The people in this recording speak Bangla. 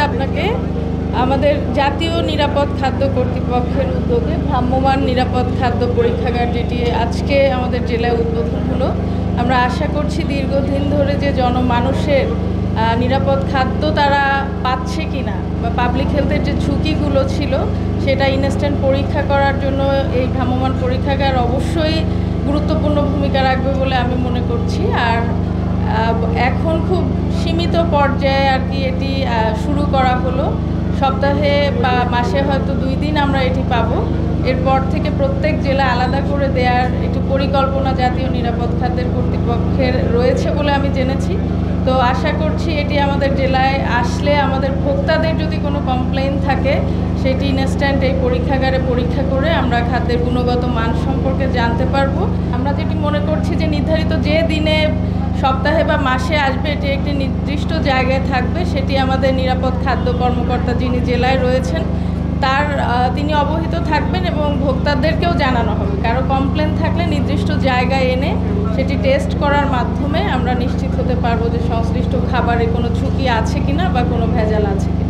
আপনাকে। আমাদের জাতীয় নিরাপদ খাদ্য কর্তৃপক্ষের উদ্যোগে ভ্রাম্যমাণ নিরাপদ খাদ্য পরীক্ষাগার, যেটি আজকে আমাদের জেলায় উদ্বোধন হলো। আমরা আশা করছি দীর্ঘদিন ধরে যে জনমানুষের নিরাপদ খাদ্য তারা পাচ্ছে কিনা বা পাবলিক হেলথের যে ঝুঁকিগুলো ছিল সেটা ইনস্ট্যান্ট পরীক্ষা করার জন্য এই ভ্রাম্যমাণ পরীক্ষাগার অবশ্যই গুরুত্বপূর্ণ ভূমিকা রাখবে বলে আমি মনে করছি। আর এখন খুব সীমিত পর্যায়ে আর কি এটি শুরু করা হলো। সপ্তাহে বা মাসে হয়তো 2 দিন আমরা এটি পাবো। এরপর থেকে প্রত্যেক জেলা আলাদা করে দেওয়ার একটি পরিকল্পনা জাতীয় নিরাপদ খাদ্যের কর্তৃপক্ষের রয়েছে বলে আমি জেনেছি। তো আশা করছি এটি আমাদের জেলায় আসলে আমাদের ভোক্তাদের যদি কোনো কমপ্লেইন থাকে সেটি ইনস্ট্যান্ট এই পরীক্ষাগারে পরীক্ষা করে আমরা খাদ্যের গুণগত মান সম্পর্কে জানতে পারবো। আমরা যেটি মনে করছি যে নির্ধারিত যে দিনে সপ্তাহে বা মাসে আসবে এটি একটি নির্দিষ্ট জায়গায় থাকবে, সেটি আমাদের নিরাপদ খাদ্য কর্মকর্তা যিনি জেলায় রয়েছেন তিনি অবহিত থাকবেন এবং ভোক্তাদেরকেও জানানো হবে। কারো কমপ্লেন থাকলে নির্দিষ্ট জায়গায় এনে সেটি টেস্ট করার মাধ্যমে আমরা নিশ্চিত হতে পারবো যে সংশ্লিষ্ট খাবারে কোনো ঝুঁকি আছে কিনা বা কোনো ভেজাল আছে কিনা।